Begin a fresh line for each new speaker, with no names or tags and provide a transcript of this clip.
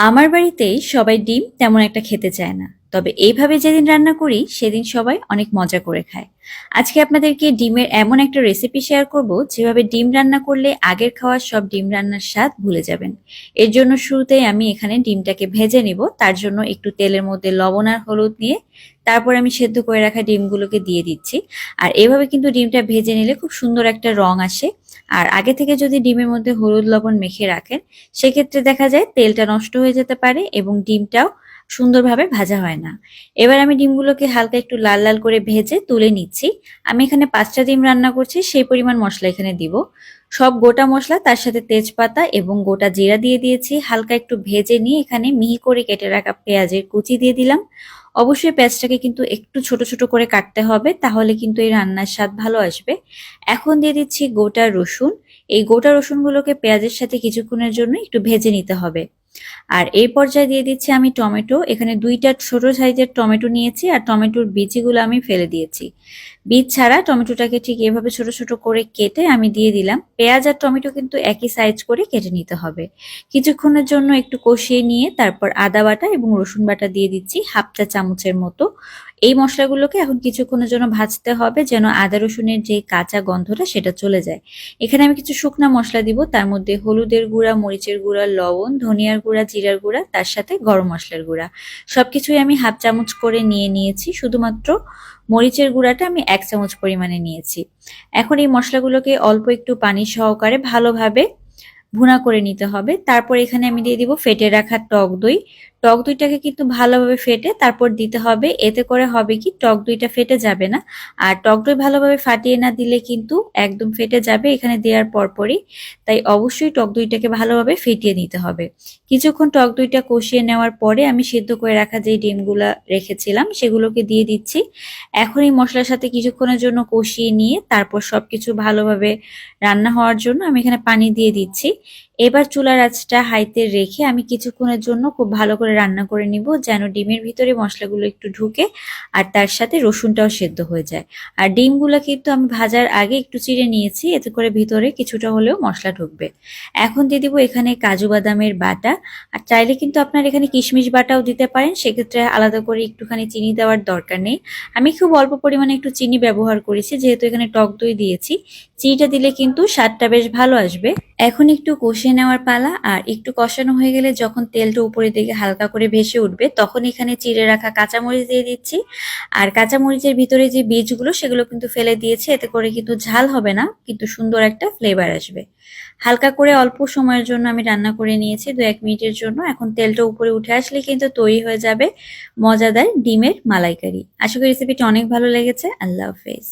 আমার বাড়িতে সবাই ডিম তেমন একটা খেতে চায় না, তবে এইভাবে যেদিন রান্না করি সেদিন সবাই অনেক মজা করে খায়। আজকে আপনাদেরকে ডিমের এমন একটা রেসিপি শেয়ার করব যেভাবে ডিম রান্না করলে আগের খাওয়া সব ডিম রান্নার স্বাদ ভুলে যাবেন। এর জন্য শুরুতেই আমি এখানে ডিমটাকে ভেজে নিব। তার জন্য একটু তেলের মধ্যে লবণ আর হলুদ নিয়ে তারপর আমি সেদ্ধ করে রাখা ডিমগুলোকে দিয়ে দিচ্ছি। আর এভাবে কিন্তু ডিমটা ভেজে নিলে খুব সুন্দর একটা রং আসে। আর আগে থেকে যদি ডিমের মধ্যে হলুদ লবণ মেখে রাখেন, সেক্ষেত্রে দেখা যায় তেলটা নষ্ট হয়ে যেতে পারে এবং ডিমটাও সুন্দরভাবে ভাজা হয় না। এবার আমি ডিমগুলোকে হালকা একটু লাল লাল করে ভেজে তুলে নিচ্ছি। আমি এখানে 5টা ডিম রান্না করছি, সেই পরিমাণ মশলা এখানে দিব। সব গোটা মশলা, তার সাথে তেজপাতা এবং গোটা জিরা দিয়ে দিয়েছি। হালকা একটু ভেজে নিয়ে এখানে মিহি করে কেটে রাখা পেঁয়াজের কুচি দিয়ে দিলাম। অবশ্যই পেঁয়াজটাকে কিন্তু একটু ছোট ছোট করে কাটতে হবে, তাহলে কিন্তু এই রান্নার স্বাদ ভালো আসবে। এখন দিয়ে দিচ্ছি গোটা রসুন। এই গোটা রসুনগুলোকে পেঁয়াজের সাথে কিছুক্ষণের জন্য একটু ভেজে নিতে হবে। আর এই পর্যায়ে দিয়ে দিচ্ছি আমি টমেটো। এখানে 2টা ছোট সাইজের টমেটো নিয়েছি আর টমেটোর বিচিগুলো আমি ফেলে দিয়েছি। বীজ ছাড়া টমেটোটাকে ঠিক এভাবে ছোট ছোট করে কেটে আমি দিয়ে দিলাম। পেঁয়াজ আর টমেটো কিন্তু একই সাইজ করে কেটে নিতে হবে। কিছুক্ষণের জন্য একটু কষিয়ে নিয়ে তারপর আদা বাটা এবং রসুন বাটা দিয়ে দিচ্ছি 1/2 চা মতো। এই মশলাগুলোকে এখন কিছুক্ষণের জন্য ভাজতে হবে, যেন আদা রসুনের যে কাঁচা গন্ধটা সেটা চলে যায়। এখানে আমি কিছু শুকনা মশলা দিব, তার মধ্যে হলুদের গুঁড়া, মরিচের গুঁড়া, লবণ, ধনিয়ার গুঁড়া, জিরার গুঁড়া, তার সাথে গরম মশলার গুঁড়া। সবকিছুই আমি 1/2 চামচ করে নিয়ে নিয়েছি। শুধুমাত্র মরিচের গুঁড়াটা আমি 1 চামচ পরিমাণে নিয়েছি। এখন এই মশলাগুলোকে অল্প একটু পানি সহকারে ভালোভাবে ভুনা করে নিতে হবে। তারপর এখানে আমি দিয়ে দিব ফেটে রাখা টক দই। টক দইটাকে কিন্তু ভালোভাবে ফেটে তারপর দিতে হবে। এতে করে হবে কি, টক দইটা ফেটে যাবে না। আর টক দই ভালোভাবে ফাটিয়ে না দিলে কিন্তু একদম ফেটে যাবে এখানে দেওয়ার পরপরই। তাই অবশ্যই টক দইটাকে ভালোভাবে ফেটিয়ে নিতে হবে। কিছুক্ষণ টক দইটা কষিয়ে নেওয়ার পরে আমি সিদ্ধ করে রাখা যে ডিমগুলা রেখেছিলাম সেগুলোকে দিয়ে দিচ্ছি। এখন এই মশলার সাথে কিছুক্ষণের জন্য কষিয়ে নিয়ে তারপর সবকিছু ভালোভাবে রান্না হওয়ার জন্য আমি এখানে পানি দিয়ে দিচ্ছি। এবার চুলার আঁচটা হাইতে রেখে আমি কিছুক্ষণের জন্য খুব ভালো করে রান্না করে নিব, যেন ডিমের ভিতরে মশলাগুলো একটু ঢুকে আর তার সাথে রসুনটাও সেদ্ধ হয়ে যায়। আর ডিমগুলো কিন্তু আমি ভাজার আগে একটু চিড়ে নিয়েছি, এতে করে ভিতরে কিছুটা হলেও মশলা ঢুকবে। এখন দিয়ে দিব এখানে কাজু বাদামের বাটা। আর চাইলে কিন্তু আপনার এখানে কিশমিশ বাটাও দিতে পারেন, সেক্ষেত্রে আলাদা করে একটুখানি চিনি দেওয়ার দরকার নেই। আমি খুব অল্প পরিমাণে একটু চিনি ব্যবহার করেছি, যেহেতু এখানে টক দই দিয়েছি। চিনিটা দিলে কিন্তু স্বাদটা বেশ ভালো আসবে। এখন একটু কষিয়ে নেওয়ার পালা। আর একটু কষানো হয়ে গেলে যখন তেলটা উপরের দিকে হালকা করে ভেসে উঠবে, তখন এখানে চিড়ে রাখা কাঁচামরিচ দিয়ে দিচ্ছি। আর কাঁচামরিচের ভিতরে যে বীজগুলো সেগুলো কিন্তু ফেলে দিয়েছি, এতে করে কিন্তু ঝাল হবে না, কিন্তু সুন্দর একটা ফ্লেভার আসবে। হালকা করে অল্প সময়ের জন্য আমি রান্না করে নিয়েছি, 2-1 মিনিটের জন্য। এখন তেলটা উপরে উঠে আসলে কিন্তু তৈরি হয়ে যাবে মজাদার ডিমের মালাইকারি। আশা করি রেসিপিটি অনেক ভালো লেগেছে। আল্লাহ হাফেজ।